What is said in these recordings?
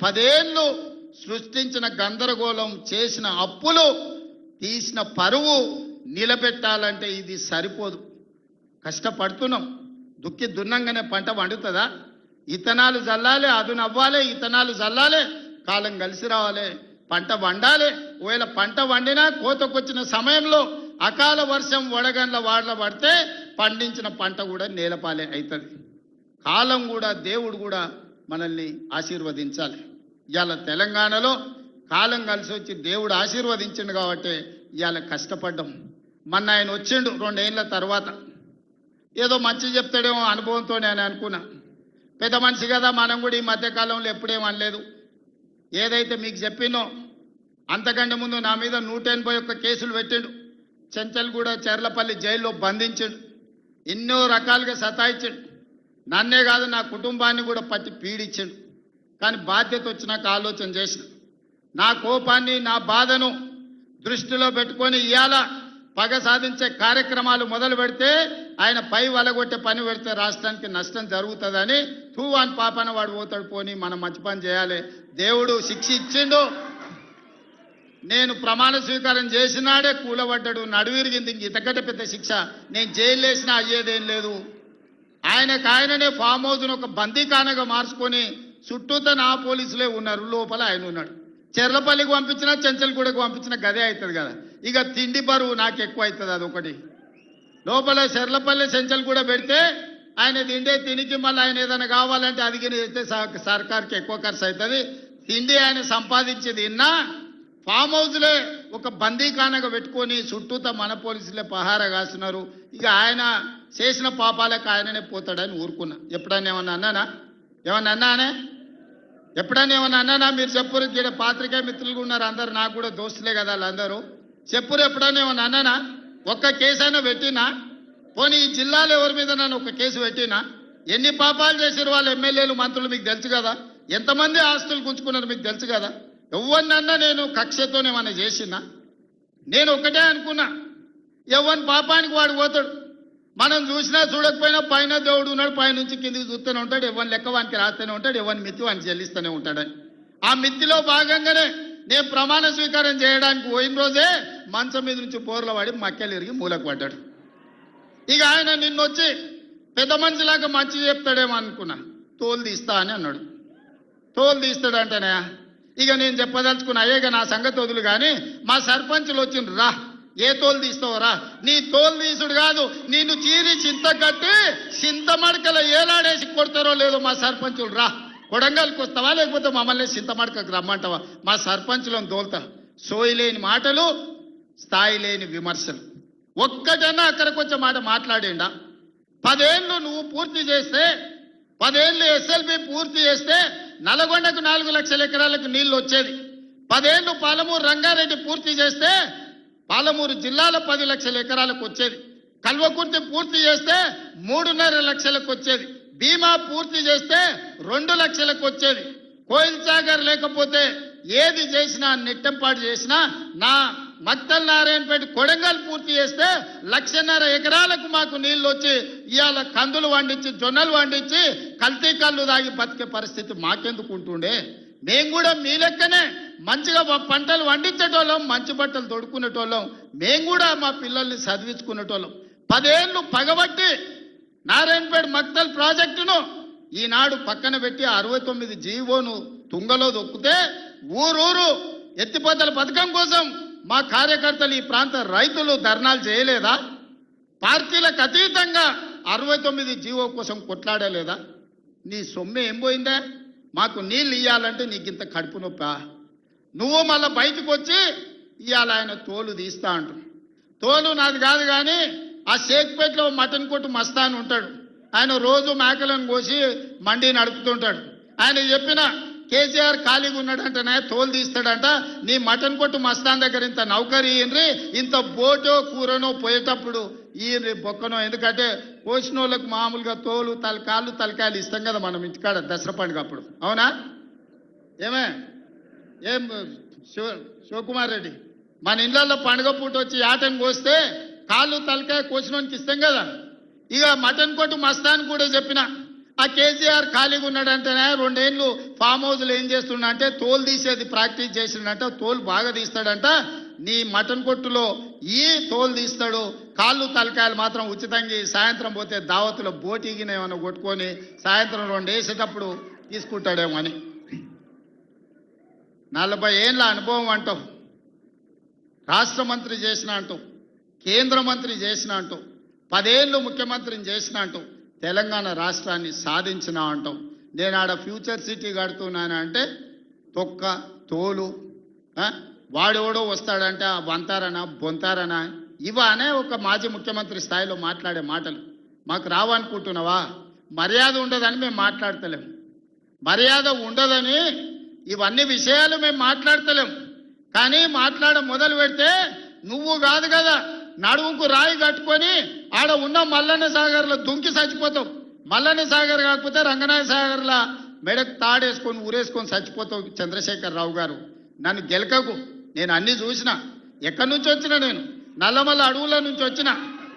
10 ఏళ్ళు సృష్టించిన గందరగోళం, చేసిన అప్పులు, తీసిన పరువు నిలబెట్టాలంటే ఇది సరిపోదు. కష్టపడుతున్నాం. దుక్కి దున్నంగానే పంట వండుతుందా? ఇతనాలు జల్లాలి, అదునవ్వాలి, ఇతనాలు జల్లాలి, కాలం కలిసి రావాలి, పంట వండాలి. ఒకవేళ పంట వండినా కోతకొచ్చిన సమయంలో అకాల వర్షం వడగండ్ల వాడల పడితే పండించిన పంట కూడా నేలపాలే అవుతుంది. కాలం కూడా, దేవుడు కూడా మనల్ని ఆశీర్వదించాలి. ఇవాళ తెలంగాణలో కాలం కలిసి వచ్చి దేవుడు ఆశీర్వదించిండు కాబట్టి ఇవాళ కష్టపడ్డాం. మొన్న ఆయన వచ్చిండు 2 ఏళ్ల తర్వాత. ఏదో మంచి చెప్తాడేమో అనుభవంతో నేను అనుకున్నా. పెద్ద మనిషి కదా, మనం కూడా ఈ మధ్యకాలంలో ఎప్పుడేం అనలేదు. ఏదైతే మీకు చెప్పినో అంతకంటే ముందు నా మీద 181 కేసులు పెట్టిండు. చెంచల్గూడ, చెర్లపల్లి జైల్లో బంధించిండు. ఎన్నో రకాలుగా సతాయించిండు. నన్నే కాదు, నా కుటుంబాన్ని కూడా పట్టి పీడించిండు. కానీ బాధ్యత వచ్చినాక ఆలోచన చేసిన, నా కోపాన్ని, నా బాధను దృష్టిలో పెట్టుకొని ఇవాళ పగ సాధించే కార్యక్రమాలు మొదలు పెడితే, ఆయన పై వలగొట్టే పని పెడితే రాష్ట్రానికి నష్టం జరుగుతుందని తూవాన్ పాపన వాడు పోతాడు. పోని మనం మంచి పని చేయాలి. దేవుడు శిక్ష ఇచ్చిండు. నేను ప్రమాణ స్వీకారం చేసినాడే కూలబడ్డాడు, నడువిరిగింది. ఇంక ఇంతకంటే పెద్ద శిక్ష నేను జైలు వేసినా అయ్యేదేం లేదు. ఆయననే ఫామ్ హౌస్ను ఒక బందీఖానగా మార్చుకొని చుట్టూతో నా పోలీసులే ఉన్నారు, లోపల ఆయన ఉన్నాడు. చెర్లపల్లికి పంపించినా, చెంచల్గూడకు పంపించినా గదే అవుతుంది కదా. ఇక తిండి బరువు నాకు ఎక్కువ అవుతుంది. అదొకటి. లోపల చెర్లపల్లి, చెంచల్గూడ పెడితే ఆయన తిండే తినికి మళ్ళీ ఆయన ఏదైనా కావాలంటే అదిగిన చేస్తే సర్కార్కి ఎక్కువ ఖర్చు అవుతుంది. తిండి ఆయన సంపాదించేది ఇన్నా ఫామ్ హౌస్లే ఒక బందీఖానగా పెట్టుకొని చుట్టూతో మన పోలీసులే పహారా కాస్తున్నారు. ఇక ఆయన చేసిన పాపాలకు ఆయననే పోతాడని ఊరుకున్నా. ఎప్పుడన్నా ఏమన్నా అన్నానా? ఎప్పుడన్నా ఏమన్నా అన్నానా? మీరు చెప్పురు. ఇక్కడ పాత్రికేయ మిత్రులు ఉన్నారు అందరు, నాకు కూడా దోస్తులే కదా వాళ్ళందరూ. చెప్పురు, ఎప్పుడన్నా ఏమన్నా అన్నానా? ఒక్క కేసు అయినా పెట్టినా? పోనీ ఈ జిల్లాలో ఎవరి మీద నన్ను ఒక కేసు పెట్టినా? ఎన్ని పాపాలు చేసారు వాళ్ళు ఎమ్మెల్యేలు, మంత్రులు మీకు తెలుసు కదా. ఎంతమంది ఆస్తులు గుంజుకున్నారు మీకు తెలుసు కదా. ఎవరినన్నా నేను కక్షతోనేమన్నా చేసినా? నేను ఒకటే అనుకున్నా, ఎవరి పాపానికి వాడు పోతాడు. మనం చూసినా చూడకపోయినా పైన దేవుడు ఉన్నాడు, పైనుంచి కిందికి చూస్తూనే ఉంటాడు. ఎవరి లెక్క వానికి రాస్తూనే ఉంటాడు, ఎవరి మిత్తి వానికి చెల్లిస్తూనే ఉంటాడని. ఆ మిత్తిలో భాగంగానే నేను ప్రమాణ స్వీకారం చేయడానికి పోయిన రోజే మంచం మీద నుంచి బోర్ల పడి మక్కెలు ఇరిగి మూలకు పడ్డాడు. ఇక ఆయన నిన్నొచ్చి పెద్ద మనిషిలాగా మంచి చెప్తాడేమో అనుకున్నా. తోలు తీస్తా అని అన్నాడు. తోలు తీస్తాడంటేనే ఇక నేను చెప్పదలుచుకున్నా, అయ్యేగా నా సంగతి వదులు కానీ మా సర్పంచులు వచ్చిండ్రు, రా ఏ తోలు తీస్తావురా? నీ తోలు తీసుడు కాదు, నిన్ను చీరి చింత కట్టి చింతమడకల ఏలాడేసి కొడతారో లేదో మా సర్పంచులు, రా కొడంగల్కి వస్తావా లేకపోతే మమ్మల్ని చింతమడకకు రమ్మంటావా? మా సర్పంచులను తోలుతా. సోయి లేని మాటలు, స్థాయి లేని విమర్శలు. ఒక్కటన్నా అక్కడికి వచ్చే మాట మాట్లాడేండా? 10 ఏళ్ళు నువ్వు పూర్తి చేస్తే, 10 ఏళ్ళు ఎస్ఎల్బి పూర్తి చేస్తే నల్గొండకు 4 లక్షల ఎకరాలకు నీళ్లు వచ్చేది. 10 ఏళ్ళు పాలమూరు రంగారెడ్డి పూర్తి చేస్తే పాలమూరు జిల్లాలో 10 లక్షల ఎకరాలకు వచ్చేది. కల్వకుర్తి పూర్తి చేస్తే 3.5 లక్షలకు వచ్చేది. భీమా పూర్తి చేస్తే 2 లక్షలకు వచ్చేది. కోయిల్ సాగర్ లేకపోతే ఏది చేసినా, నెట్టంపాటు చేసినా, నా మక్తల్ నారాయణపేట కొడంగల్ పూర్తి చేస్తే 1.5 ఎకరాలకు మాకు నీళ్లు వచ్చి ఇవాళ కందులు వండించి, జొన్నలు వండించి, కల్తీ కళ్ళు దాగి బతికే పరిస్థితి మాకెందుకు ఉంటుండే? మేము కూడా మీ లెక్కనే మంచిగా పంటలు వండించేటోళ్ళం, మంచి బట్టలు తొడుక్కునేటోళ్ళం. మేము కూడా మా పిల్లల్ని చదివించుకునేటోళ్ళం. 10 ఏళ్ళు పగబట్టి నారాయణపేట మక్తల్ ప్రాజెక్టును ఈనాడు పక్కన పెట్టి 69 జీవోను తుంగలో దొక్కితే ఊరూరు ఎత్తిపోతల పథకం కోసం మా కార్యకర్తలు, ఈ ప్రాంత రైతులు ధర్నాలు చేయలేదా? పార్టీలకు అతీతంగా 69 జీవో కోసం కొట్లాడలేదా? నీ సొమ్మె ఏం పోయిందా? మాకు నీళ్ళు ఇవ్వాలంటే నీకు ఇంత కడుపు నొప్పా? నువ్వు మళ్ళీ బయటకు వచ్చి ఇవాళ ఆయన తోలు తీస్తా అంటు. తోలు నాది కాదు కానీ ఆ షేక్పేటలో మటన్ కొట్టు మస్తాన్ ఉంటాడు. ఆయన రోజు మేకలను కోసి మండి నడుపుతుంటాడు. ఆయన చెప్పిన కేసీఆర్ ఖాళీగా ఉన్నాడంటనే తోలు తీస్తాడంట. నీ మటన్ కొట్టు మస్తాన్ దగ్గర ఇంత నౌకరీ ఇయ్యండ్రి, ఇంత బోటో కూరనో పోయేటప్పుడు ఇయ్యండ్రి బొక్కనో. ఎందుకంటే కోసిన వాళ్ళకు మామూలుగా తోలు, తలకాయలు ఇస్తాం కదా మనం ఇంటికాడ దసరా పండుగ అప్పుడు. అవునా? ఏం శివకుమార్ రెడ్డి, మన ఇళ్ళల్లో పండుగ పూట వచ్చి ఆటను కోస్తే కాళ్ళు తలకాయ కోసినోనికి ఇస్తాం కదా. ఇక మటన్ కొట్టు మస్తాన్ కూడా చెప్పిన, ఆ కేసీఆర్ ఖాళీగా ఉన్నాడంటేనే 2 ఏళ్ళు ఫామ్ హౌస్లో ఏం చేస్తున్నా అంటే తోలు తీసేది ప్రాక్టీస్ చేసిండంట. తోలు బాగా తీస్తాడంట. నీ మటన్ కొట్టులో ఈ తోలు తీస్తాడు, కాళ్ళు తలకాయలు మాత్రం ఉచితంగా సాయంత్రం పోతే దావతులో బోటిగిన ఏమైనా కొట్టుకొని సాయంత్రం 2 వేసేటప్పుడు తీసుకుంటాడేమో అని. 40 ఏళ్ళ అనుభవం అంటావు, రాష్ట్ర మంత్రి చేసిన అంటావు, కేంద్ర మంత్రి చేసిన అంటావు, 10 ఏళ్ళు ముఖ్యమంత్రిని చేసిన అంటావు, తెలంగాణ రాష్ట్రాన్ని సాధించిన అంటావు. నేను ఆడ ఫ్యూచర్ సిటీ కడుతున్నాను అంటే తొక్క తోలు వాడెవడో వస్తాడంటే వంతారనా బొంతారనా ఇవనే ఒక మాజీ ముఖ్యమంత్రి స్థాయిలో మాట్లాడే మాటలు మాకు రావనుకుంటున్నావా? మర్యాద ఉండదని మేము మాట్లాడతలేం. మర్యాద ఉండదని ఇవన్నీ విషయాలు మేము మాట్లాడతలేం. కానీ మాట్లాడ మొదలు పెడితే నువ్వు కాదు కదా నడుముకు రాయి కట్టుకొని ఆడ ఉన్న మల్లన్న సాగర్లో దుంకి చచ్చిపోతావు. మల్లన్న సాగర్ కాకపోతే రంగనాయ సాగర్ల మెడకు తాడేసుకొని ఊరేసుకొని చచ్చిపోతావు. చంద్రశేఖరరావు గారు నన్ను గెలకకు. నేను అన్ని చూసిన. ఎక్కడి నుంచి వచ్చిన నేను నల్లమల్ల అడవుల నుంచి వచ్చిన.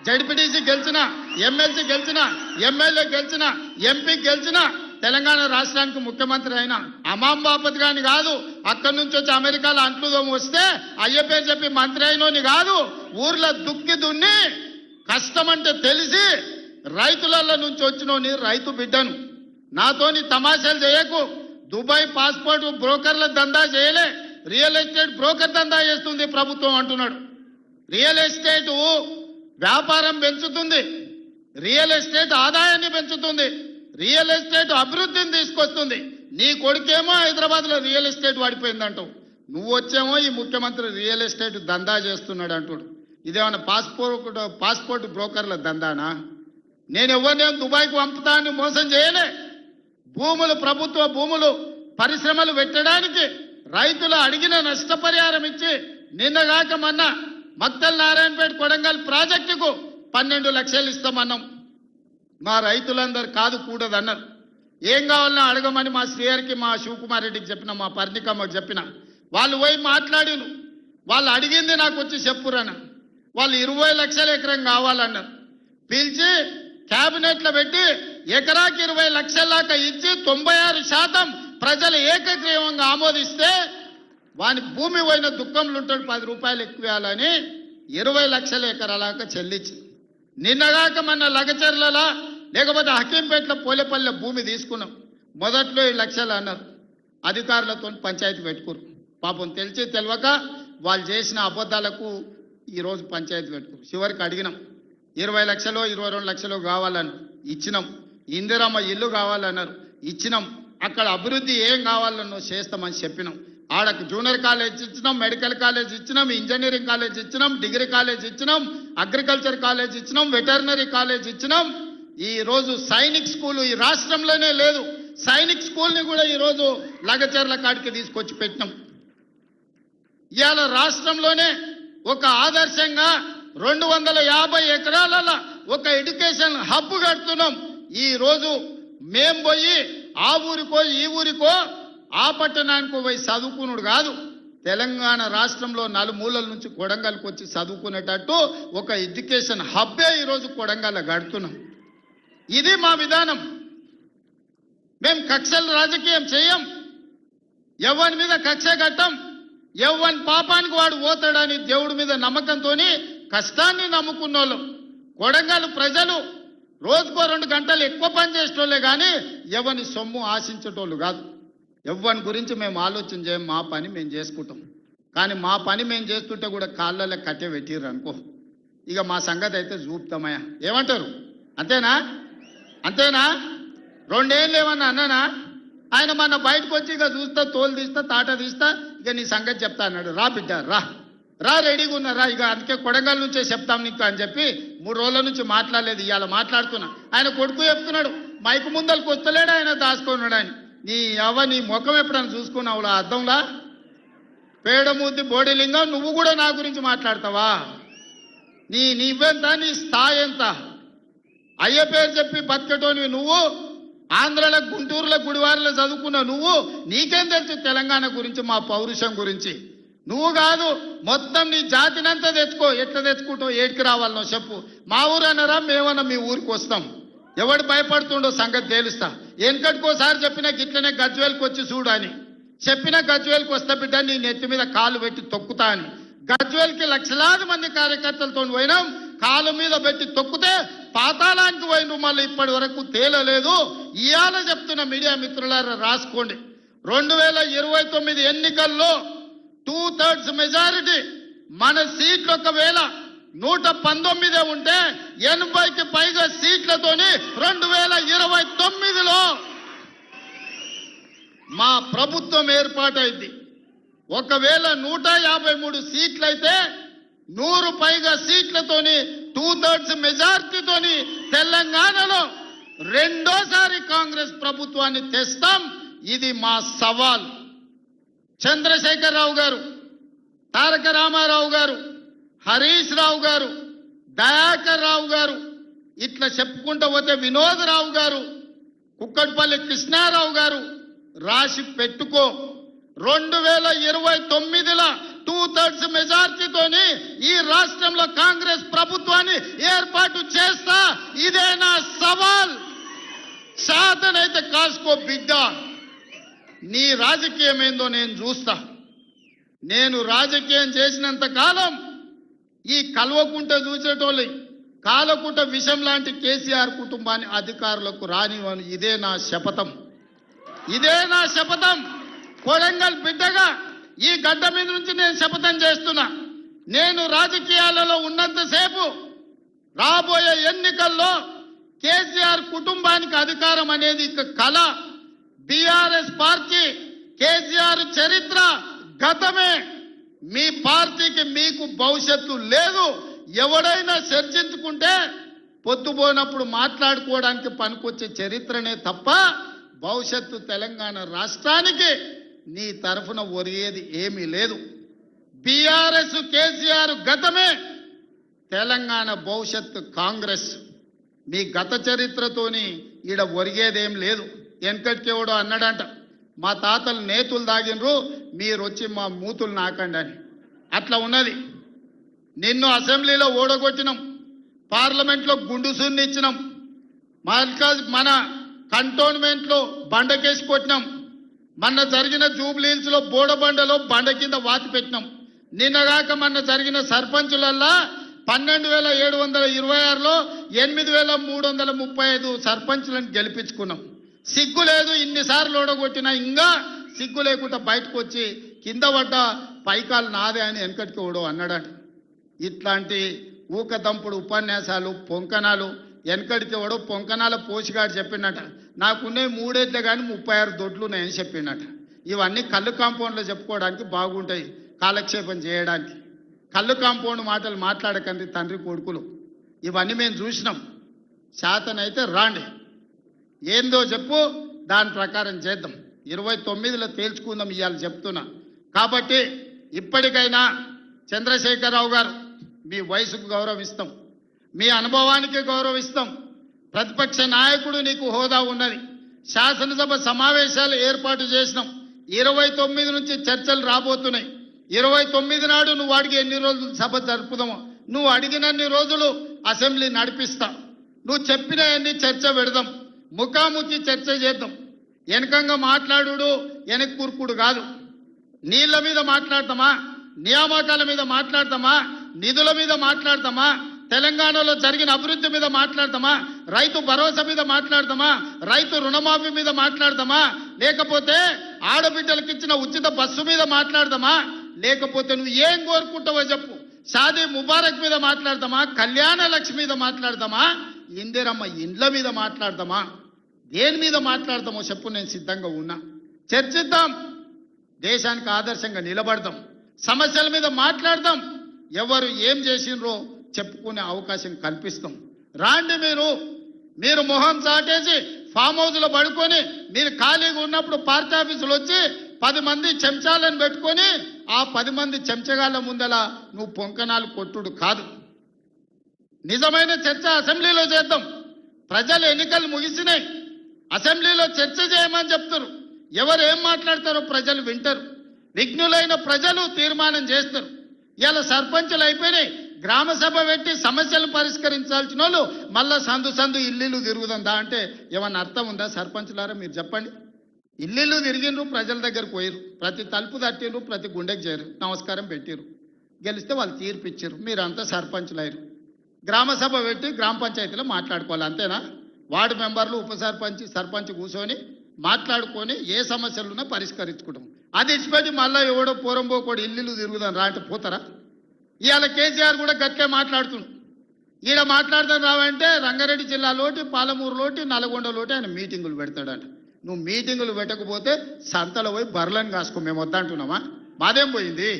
జడ్పీటీసీ గెలిచిన, ఎమ్మెల్సీ గెలిచిన, ఎమ్మెల్యే గెలిచిన, ఎంపీ గెలిచిన, తెలంగాణ రాష్ట్రానికి ముఖ్యమంత్రి అయినా అమాం బాపత్ గాని కాదు. అక్కడి నుంచి వచ్చి అమెరికాలో అంట్లుదోమ వస్తే అయ్య పేరు చెప్పి మంత్రి అయినోని కాదు. ఊర్లో దుక్కి దున్ని కష్టమంటే తెలిసి రైతులలో నుంచి వచ్చినోని రైతు బిడ్డను. నాతోని తమాషాలు చేయకు. దుబాయ్ పాస్పోర్ట్ బ్రోకర్ల దందా చేయలే, రియల్ ఎస్టేట్ బ్రోకర్ దందా చేస్తుంది ప్రభుత్వం అంటున్నాడు. రియల్ ఎస్టేట్ వ్యాపారం పెంచుతుంది, రియల్ ఎస్టేట్ ఆదాయాన్ని పెంచుతుంది, రియల్ ఎస్టేట్ అభివృద్ధిని తీసుకొస్తుంది. నీ కొడుకేమో హైదరాబాద్లో రియల్ ఎస్టేట్ వాడిపోయిందంటావు. నువ్వు వచ్చేమో ఈ ముఖ్యమంత్రి రియల్ ఎస్టేట్ దందా చేస్తున్నాడు అంటాడు. ఇదేమన్నా పాస్పోర్ట్ బ్రోకర్ల దందానా? నేను ఎవరినేం దుబాయ్కి పంపుతా అని మోసం చేయలే. భూములు, ప్రభుత్వ భూములు, పరిశ్రమలు పెట్టడానికి రైతులు అడిగిన నష్టపరిహారం ఇచ్చి నిన్నగాక మొన్న మక్తల్ నారాయణపేట కొడంగల్ ప్రాజెక్టుకు 12 లక్షలు ఇస్తామన్నాం. మా రైతులందరూ కాదు కూడదన్నారు. ఏం కావాలన్నా అడగమని మా శ్రీహరికి, మా శివకుమార్ రెడ్డికి చెప్పిన, మా పర్ణికమ్మకు చెప్పిన. వాళ్ళు పోయి మాట్లాడిను. వాళ్ళు అడిగింది నాకు వచ్చి చెప్పురన్న. వాళ్ళు 20 లక్షల ఎకరం కావాలన్నారు. పిలిచి క్యాబినెట్లో పెట్టి ఎకరాకి 20 లక్షల దాకా ఇచ్చి 96% ప్రజలు ఏకగ్రీవంగా ఆమోదిస్తే వాని భూమి పోయిన దుఃఖంలో ఉంటాడు 10 రూపాయలు ఎక్కువేయాలని 20 లక్షల ఎకరాలకు చెల్లించి నిన్నగాక మన లగచర్ల లేకపోతే హకీంపేటలో పోలేపల్లె భూమి తీసుకున్నాం. మొదట్లో 7 లక్షలు అన్నారు. అధికారులతో పంచాయతీ పెట్టుకురు. పాపం తెలిసి తెలియక వాళ్ళు చేసిన అబద్ధాలకు ఈరోజు పంచాయతీ పెట్టుకురు. చివరికి అడిగినాం 20 లక్షలు 22 లక్షలు కావాలని ఇచ్చినాం. ఇందిరమ్మ ఇల్లు కావాలన్నారు, ఇచ్చినాం. అక్కడ అభివృద్ధి ఏం కావాలన్నో చేస్తామని చెప్పినాం. ఆడకు జూనియర్ కాలేజ్ ఇచ్చినాం, మెడికల్ కాలేజ్ ఇచ్చినాం, ఇంజనీరింగ్ కాలేజ్ ఇచ్చినాం, డిగ్రీ కాలేజ్ ఇచ్చినాం, అగ్రికల్చర్ కాలేజ్ ఇచ్చినాం, వెటర్నరీ కాలేజ్ ఇచ్చినాం. ఈ రోజు సైనిక్ స్కూల్ ఈ రాష్ట్రంలోనే లేదు. సైనిక్ స్కూల్ని కూడా ఈరోజు లగచర్ల కాడికి తీసుకొచ్చి పెట్టినాం. ఇవాళ రాష్ట్రంలోనే ఒక ఆదర్శంగా 250 ఎకరాలలో ఒక ఎడ్యుకేషన్ హబ్ కడుతున్నాం. ఈ రోజు మేం పోయి ఆ ఊరికో ఈ ఊరికో ఆ పట్టణానికో పోయి చదువుకున్నాడు కాదు. తెలంగాణ రాష్ట్రంలో నలుమూలల నుంచి కొడంగల్కి వచ్చి చదువుకునేటట్టు ఒక ఎడ్యుకేషన్ హబ్బే ఈరోజు కొడంగల్ కడుతున్నాం. ఇది మా విధానం. మేము కక్షల రాజకీయం చేయం. ఎవరి మీద కక్ష కట్టం. ఎవరి పాపానికి వాడు పోతాడని దేవుడి మీద నమ్మకంతో కష్టాన్ని నమ్ముకున్నోళ్ళు కొడంగల్ ప్రజలు రోజుకో 2 గంటలు ఎక్కువ పని చేసేటోళ్ళే కానీ ఎవరిని సొమ్ము ఆశించేటోళ్ళు కాదు. ఎవరి గురించి మేము ఆలోచన చేయం. మా పని మేము చేసుకుంటాం. కానీ మా పని మేము చేస్తుంటే కూడా కాళ్ళలో కట్టె పెట్టిర్రు అనుకో, ఇక మా సంగతి అయితే చూపుతామయ్యా. ఏమంటారు? అంతేనా? అంతేనా? 2 ఏళ్ళు ఏమన్నా అన్నానా? ఆయన మన బయటకు వచ్చి ఇక చూస్తా, తోలు తీస్తా, తాట తీస్తా, ఇక నీ సంగతి చెప్తా అన్నాడు. రా బిడ్డ రా రా, రెడీగా ఉన్నారా? ఇక అందుకే కొడంగల్ నుంచే చెప్తాం నీకు అని చెప్పి 3 రోజుల నుంచి మాట్లాడలేదు. ఇవాళ మాట్లాడుతున్నా. ఆయన కొడుకు చెప్తున్నాడు, మైకు ముందలకు వస్తలేడు, ఆయన దాచుకున్నాడు. ఆయన నీ ముఖం ఎప్పుడైనా చూసుకున్నావు అద్దంలా? పేడమూతి బోడిలింగం, నువ్వు కూడా నా గురించి మాట్లాడతావా? నీవెంత, నీ స్థాయి ఎంత? అయ్య పేరు చెప్పి బతికటోనివి నువ్వు. ఆంధ్రలో గుంటూరులో గుడివారిలో చదువుకున్న నువ్వు, నీకేం తెలుసు తెలంగాణ గురించి, మా పౌరుషం గురించి? నువ్వు కాదు, మొత్తం నీ జాతినంతా తెచ్చుకో. ఎట్లా తెచ్చుకుంటావు? ఏడికి రావాలనో చెప్పు. మా ఊరు అన్నారా? మేమన్నా మీ ఊరికి వస్తాం. ఎవడు భయపడుతుండో సంగతి తేలుస్తా. వెనకటికోసారి చెప్పిన గిట్లనే గజ్వేల్కి వచ్చి చూడు అని చెప్పిన, గజ్వేల్కి వస్తా బిడ్డ నీ నెత్తి మీద కాలు పెట్టి తొక్కుతా అని. గజ్వేల్కి లక్షలాది మంది కార్యకర్తలతో పోయినాం, కాలు మీద పెట్టి తొక్కితే పాతాళానికి పోయిన మళ్ళీ ఇప్పటి వరకు తేలలేదు. ఇవాళ చెప్తున్న మీడియా మిత్రులారా రాసుకోండి, 2029 ఎన్నికల్లో 2/3 మెజారిటీ మన సీట్లు ఒకవేళ 119 ఉంటే 80కి పైగా సీట్లతోని 2029లో మా ప్రభుత్వం ఏర్పాటైంది. ఒకవేళ 153 సీట్లయితే 100 పైగా సీట్లతోని 2/3 మెజార్టీతోని తెలంగాణలో రెండోసారి కాంగ్రెస్ ప్రభుత్వాన్ని తెస్తాం. ఇది మా సవాల్. చంద్రశేఖరరావు గారు, తారక రామారావు గారు, హరీష్ రావు గారు, దయాకర్ రావు గారు, ఇట్లా చెప్పుకుంటూ పోతే వినోదరావు గారు, కుక్కట్పల్లి కృష్ణారావు గారు, రాసి పెట్టుకో. 2029లో 2/3 మెజార్టీతోని ఈ రాష్ట్రంలో కాంగ్రెస్ ప్రభుత్వాన్ని ఏర్పాటు చేస్తా. ఇదే నా సవాల్. శాతనైతే కాసుకో బిడ్డ, నీ రాజకీయం ఏందో నేను చూస్తా. నేను రాజకీయం చేసినంత కాలం ఈ కల్వకుంట చూసేటోళ్ళు కాలకుంట విషం లాంటి కేసీఆర్ కుటుంబాన్ని అధికారులకు రానివ్వను. ఇదే నా శపథం, ఇదే నా శపథం. కొడంగల్ బిడ్డగా ఈ గడ్డ మీద నుంచి నేను శపథం చేస్తున్నా. నేను రాజకీయాలలో ఉన్నంతసేపు రాబోయే ఎన్నికల్లో కేసీఆర్ కుటుంబానికి అధికారం అనేది ఇక కళ. బీఆర్ఎస్ పార్టీ కేసీఆర్ చరిత్ర గతమే. మీ పార్టీకి మీకు భవిష్యత్తు లేదు. ఎవడైనా చర్చించుకుంటే పొద్దుపోయినప్పుడు మాట్లాడుకోవడానికి పనికొచ్చే చరిత్రనే తప్ప భవిష్యత్తు తెలంగాణ రాష్ట్రానికి నీ తరఫున ఒరిగేది ఏమీ లేదు. బీఆర్ఎస్ కేసీఆర్ గతమే, తెలంగాణ భవిష్యత్తు కాంగ్రెస్. మీ గత చరిత్రతోని ఈడ ఒరిగేదేం లేదు. వెనకటికెవడో అన్నాడంట, మా తాతలు నేతులు దాగినరు, మీరు వచ్చి మా మూతులు నాకండి అని. అట్లా ఉన్నది. నిన్ను అసెంబ్లీలో ఓడగొట్టినాం, పార్లమెంట్లో గుండు సున్ని ఇచ్చినాం, మన కంటోన్మెంట్లో బండకేసి కొట్టినాం, మొన్న జరిగిన జూబ్లీహిల్స్లో బోడబండలో బండ కింద వాతి పెట్టినాం. నిన్నగాక మొన్న జరిగిన సర్పంచులల్లా 12,726లో 8,335 సర్పంచులను గెలిపించుకున్నాం. సిగ్గు లేదు, ఇన్నిసార్లు ఓడగొట్టినా ఇంకా సిగ్గు లేకుండా బయటకు వచ్చి కింద పడ్డ పైకాలు నాదే అని వెనకటికి ఓడో అన్నాడట. ఇట్లాంటి ఊకదంపుడు ఉపన్యాసాలు పొంకనాలు వెనకడికి ఎవడో పొంకనాల పోషగాడు చెప్పినట. నాకున్నే 3 ఏళ్ళే కానీ 36 దొడ్లు ఉన్నాయని చెప్పినట. ఇవన్నీ కళ్ళు కాంపౌండ్లో చెప్పుకోవడానికి బాగుంటాయి, కాలక్షేపం చేయడానికి. కళ్ళు కాంపౌండ్ మాటలు మాట్లాడకండి తండ్రి కొడుకులు. ఇవన్నీ మేము చూసినాం. శాతనైతే రాండి, ఏందో చెప్పు, దాని ప్రకారం చేద్దాం. 29లో తేల్చుకుందాం ఇవాళ చెప్తున్నా. కాబట్టి ఇప్పటికైనా చంద్రశేఖరరావు గారు, మీ వయసుకు గౌరవిస్తాం, మీ అనుభవానికి గౌరవిస్తాం. ప్రతిపక్ష నాయకుడు నీకు హోదా ఉన్నది. శాసనసభ సమావేశాలు ఏర్పాటు చేసినాం. 29 నుంచి చర్చలు రాబోతున్నాయి. 29 నాడు నువ్వు అడిగి ఎన్ని రోజులు సభ జరుపుదామో, నువ్వు అడిగినన్ని రోజులు అసెంబ్లీ నడిపిస్తా. నువ్వు చెప్పిన అన్ని చర్చ పెడదాం, ముఖాముఖి చర్చ చేద్దాం. వెనకంగా మాట్లాడు వెనక్కి కూర్కుడు కాదు. నీళ్ల మీద మాట్లాడతామా, నియామకాల మీద మాట్లాడతామా, నిధుల మీద మాట్లాడతామా, తెలంగాణలో జరిగిన అభివృద్ధి మీద మాట్లాడతామా, రైతు భరోసా మీద మాట్లాడతామా, రైతు రుణమాఫీ మీద మాట్లాడతామా, లేకపోతే ఆడబిడ్డలకు ఇచ్చిన ఉచిత బస్సు మీద మాట్లాడతామా, లేకపోతే నువ్వు ఏం కోరుకుంటావో చెప్పు, షాదీ ముబారక్ మీద మాట్లాడతామా, కళ్యాణ లక్ష్మి మీద మాట్లాడతామా, ఇందిరమ్మ ఇండ్ల మీద మాట్లాడతామా, దేని మీద మాట్లాడతామో చెప్పు, నేను సిద్ధంగా ఉన్నా. చర్చిద్దాం, దేశానికి ఆదర్శంగా నిలబడదాం, సమస్యల మీద మాట్లాడదాం, ఎవరు ఏం చేసినరో చెప్పుకునే అవకాశం కల్పిస్తాం. రాండి, మీరు మొహం చాటేసి ఫామ్ హౌస్లో పడుకొని మీరు ఖాళీగా ఉన్నప్పుడు పార్టీ ఆఫీసులు వచ్చి 10 మంది చెంచాలను పెట్టుకొని ఆ 10 మంది చెంచగాళ్ళ ముందల నువ్వు పొంకనాలు కొట్టుడు కాదు. నిజమైన చర్చ అసెంబ్లీలో చేద్దాం. ప్రజలు ఎన్నికలు ముగిసినాయి, అసెంబ్లీలో చర్చ చేయమని చెప్తారు. ఎవరు ఏం మాట్లాడతారో ప్రజలు వింటారు. విఘ్నులైన ప్రజలు తీర్మానం చేస్తారు. ఇలా సర్పంచులు అయిపోయినాయి, గ్రామ సభ పెట్టి సమస్యలు పరిష్కరించాల్సిన వాళ్ళు మళ్ళా సందు సందు ఇల్లు తిరుగుతుందా అంటే ఏమన్నా అర్థం ఉందా? సర్పంచులారా మీరు చెప్పండి. ఇల్లు తిరిగిండ్రు, ప్రజల దగ్గరకు పోయిరు, ప్రతి తలుపు తట్టిండ్రు, ప్రతి గుండెకి చేరు, నమస్కారం పెట్టిరు, గెలిస్తే వాళ్ళు తీర్పు ఇచ్చారు, మీరంతా సర్పంచులయ్యారు. గ్రామ సభ పెట్టి గ్రామ పంచాయతీలో మాట్లాడుకోవాలి, అంతేనా? వార్డు మెంబర్లు, ఉప సర్పంచ్, సర్పంచ్ కూర్చొని మాట్లాడుకొని ఏ సమస్యలున్నా పరిష్కరించుకుంటాం. అది ఇచ్చిపెట్టి మళ్ళీ ఎవడో పోరంబోకోడు ఇల్లు తిరుగుదాం రా అంటే పోతారా? ఇవాళ కేసీఆర్ కూడా గట్టిగా మాట్లాడుతున్నాడు. ఈడ మాట్లాడదాం రావంటే రంగారెడ్డి జిల్లాలోటి, పాలమూరులోటి, నల్గొండలోటి ఆయన మీటింగులు పెడతాడంట. నువ్వు మీటింగులు పెట్టకపోతే సంతలో పోయి బర్లను కాసుకో, మేము వద్దంటున్నామా? మాదేం పోయింది?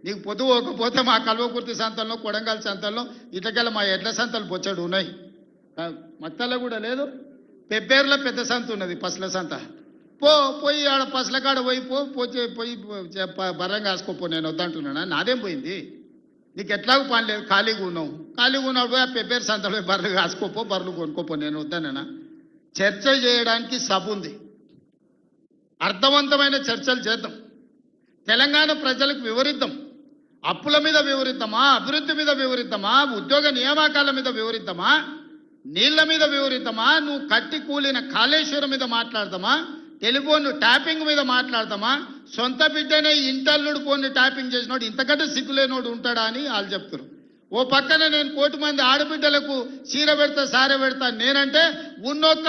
నీకు పొద్దు పోకపోతే మా కల్వకుర్తి సంతల్లో, కొడంగల్ సంతల్లో, ఇట్లకెళ్ళ మా ఎడ్ల సంతలు బొచ్చడు ఉన్నాయి, మత్తల్లో కూడా లేదు. పెబ్బేరులో పెద్ద సంత ఉన్నది, పసుల సంత. పోయి ఆడ పసుల కాడ పోయి బర్రం కాసుకోపో, నేను వద్దంటున్నానా? నాదేం పోయింది? నీకు ఎట్లాగూ పని లేదు, ఖాళీగా ఉన్నావు పోయి ఆ పెబ్బేరు సంతలో బర్రెలు కాసుకోపో, బర్రెలు కొనుక్కోపో, నేను వద్దానేనా? చర్చ చేయడానికి సభ ఉంది, అర్థవంతమైన చర్చలు చేద్దాం, తెలంగాణ ప్రజలకు వివరిద్దాం. అప్పుల మీద వివరిద్దామా, అభివృద్ధి మీద వివరిద్దామా, ఉద్యోగ నియామకాల మీద వివరిద్దామా, నీళ్ల మీద వివరిద్దామా, నువ్వు కట్టి కూలిన కాళేశ్వరం మీద మాట్లాడదామా, టెలిఫోన్ ట్యాపింగ్ మీద మాట్లాడదామా? సొంత బిడ్డనే ఇంటల్లుడు ఫోన్ ట్యాపింగ్ చేసినోడు ఇంతకంటే సిగ్గులేనోడు ఉంటాడా అని వాళ్ళు చెప్తారు. ఓ పక్కన నేను 1 కోటి మంది ఆడబిడ్డలకు చీర పెడతా, సారె పెడతా నేనంటే ఉన్నొక్క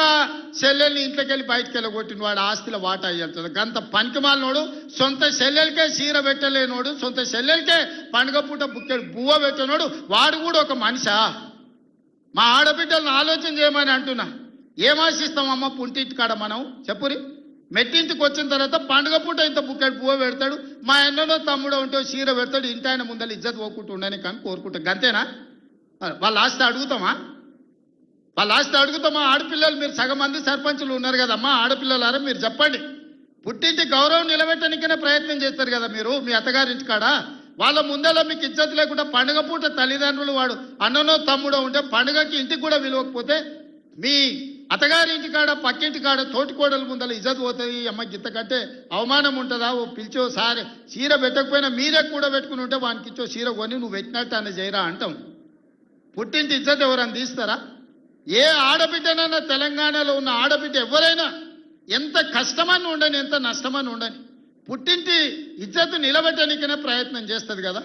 చెల్లెల్ని ఇంట్లోకెళ్ళి బయటకు వెళ్ళగొట్టిన వాడు ఆస్తిలో వాటా అయ్యేస్తుంది. గంత పనికిమాలినోడు, సొంత చెల్లెలకే చీర పెట్టలేనోడు, సొంత చెల్లెలకే పండుగ పూట బుక్కెడు బువ్వ పెట్టినోడు, వాడు కూడా ఒక మనిషా? మా ఆడబిడ్డలను ఆలోచన చేయమని అంటున్నా. ఏం ఆశిస్తామమ్మ పుంటింటి కాడ మనం? చెప్పురి. మెట్టింటికి వచ్చిన తర్వాత పండుగ పూట ఇంత బుక్కెడు పువ్వు పెడతాడు, మా ఎన్నో తమ్ముడో ఉంటే చీర పెడతాడు, ఇంటి ఆయన ముందర ఇజ్జత్ పోకుంటూ ఉండని కానీ కోరుకుంటాం, గంతేనా? వాళ్ళ ఆస్తి అడుగుతామా? ఆడపిల్లలు మీరు సగం మంది సర్పంచులు ఉన్నారు కదమ్మా, ఆడపిల్లలారా మీరు చెప్పండి. పుట్టింటి గౌరవం నిలబెట్టడానికైనా ప్రయత్నం చేస్తారు కదా మీరు మీ అత్తగారింటి కాడ. వాళ్ళ ముందర మీకు ఇజ్జత్ లేకుండా పండుగ పూట తల్లిదండ్రులు వాడు అన్ననో తమ్ముడో ఉంటే పండుగకి ఇంటికి కూడా విలువకపోతే మీ అత్తగారి ఇంటి కాడ, పక్కింటి కాడ, తోటికోడల ముందర ఇజ్జత్ పోతుంది. అమ్మ గిత్త కంటే అవమానం ఉంటుందా? ఓ పిలిచో సారి చీర పెట్టకపోయినా మీరే కూడా పెట్టుకుని ఉంటే వానికి ఇచ్చో చీర కొని నువ్వు పెట్టినట్టు అన్న చేయరా అంటాం. పుట్టింటి ఇజ్జత్ ఎవరన్నా తీస్తారా? ఏ ఆడబిడ్డనన్నా తెలంగాణలో ఉన్న ఆడబిడ్డ ఎవరైనా ఎంత కష్టమని ఉండని, ఎంత నష్టమని ఉండని, పుట్టింటి ఇజ్జత్ నిలబెట్టడానికైనా ప్రయత్నం చేస్తుంది కదా.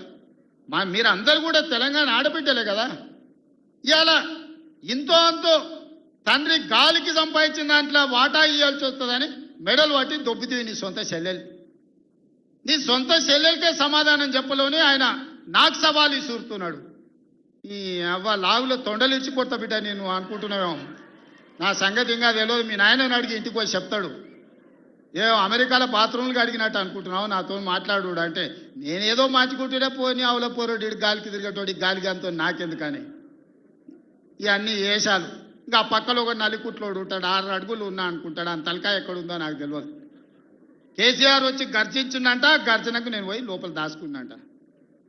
మీరు అందరు కూడా తెలంగాణ ఆడబిడ్డలే కదా. ఇవాళ ఇంతో అంతో తండ్రి గాలికి సంపాదించిన దాంట్లో వాటా ఇవ్వాల్సి వస్తుందని మెడలు పట్టి దొబ్బితీవి నీ సొంత చెల్లెలు. నీ సొంత చెల్లెలకే సమాధానం చెప్పలోని ఆయన నాకు సవాలు ఇసురుతున్నాడు. ఈ అవ్వ లాగులో తొండలు ఇచ్చి కొత్త బిడ్డ నేను అనుకుంటున్నావేమో. నా సంగతి ఇంకా తెలియదు, మీ నాయనని అడిగి ఇంటికి పోయి చెప్తాడు. అమెరికాలో బాత్రూమ్లు అడిగినట్టు అనుకుంటున్నావు నాతో మాట్లాడు అంటే, నేనేదో మార్చుకుంటుండే పోని ఆవుల పోరోడు గాలికి తిరిగేటోడి గాలికి అంతో నాకెందుకని ఇవన్నీ వేషాలు. ఇంకా పక్కలో ఒక నలికుట్లోడు ఉంటాడు, 6 అడుగులు ఉన్నా అనుకుంటాడు, అంత తలకాయ ఎక్కడుందో నాకు తెలియదు. కేసీఆర్ వచ్చి గర్జించిందంట, గర్జనకు నేను పోయి లోపల దాచుకున్నంట.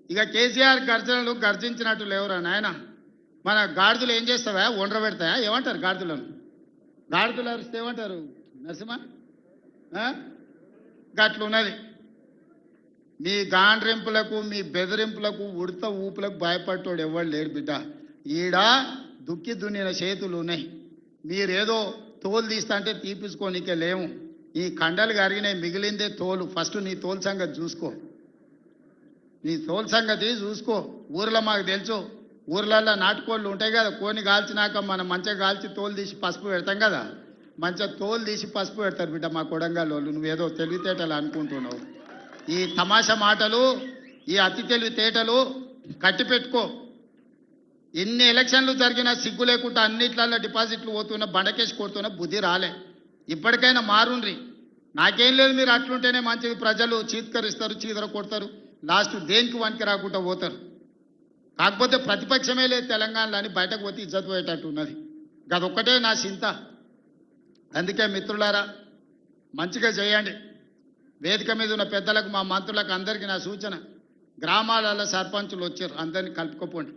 ఇక కేసీఆర్ గర్జనలు గర్జించినట్టు లేవురా నాయన. మన గాడిదలు ఏం చేస్తావా? ఒండ్ర పెడతాయా? ఏమంటారు గాడిదలను? గాడిదలు అరిస్తే ఏమంటారు నరసింహ? గట్లున్నది మీ గాండ్రింపులకు, మీ బెదిరింపులకు, ఉడత ఊపులకు భయపడ్డాడు ఎవరు లేడు బిడ్డ. ఈడ దుక్కి దున్నిన చేతులు ఉన్నాయి. మీరేదో తోలు తీస్తా అంటే తీపించుకోనికే లేము. ఈ కండలు కరిగినాయి, మిగిలిందే తోలు. ఫస్ట్ నీ తోలు సంగతి చూసుకో, నీ తోలు సంగతి చూసుకో. ఊర్లో మాకు తెలుసు, ఊర్లల్లో నాటుకోళ్ళు ఉంటాయి కదా, కోని కాల్చినాక మనం మంచిగా కాల్చి తోలు తీసి పసుపు పెడతాం కదా, మంచిగా తోలు తీసి పసుపు పెడతారు బిడ్డ మా కొడంగల్ వాళ్ళు. నువ్వేదో తెలివితేటలు అనుకుంటున్నావు. ఈ తమాషా మాటలు, ఈ అతి తెలివితేటలు కట్టి పెట్టుకో. ఎన్ని ఎలక్షన్లు జరిగినా సిగ్గు లేకుండా అన్నిట్లలో డిపాజిట్లు పోతున్నా, బండకేసి కొడుతున్నా బుద్ధి రాలే. ఇప్పటికైనా మారుండ్రి. నాకేం లేదు, మీరు అట్లుంటేనే మంచిది. ప్రజలు చీత్కరిస్తారు, చీదర కొడతారు, లాస్ట్ దేనికి వనికి రాకుండా పోతారు. కాకపోతే ప్రతిపక్షమే లేదు తెలంగాణలో అని బయటకు పోతే ఇజ్జత్ పోయేటట్టు ఉన్నది. గదొక్కటే నా చింత. అందుకే మిత్రులారా మంచిగా చేయండి. వేదిక మీద ఉన్న పెద్దలకు, మా మంత్రులకు అందరికీ నా సూచన, గ్రామాలలో సర్పంచులు వచ్చారు, అందరినీ కలుపుకోపోండి.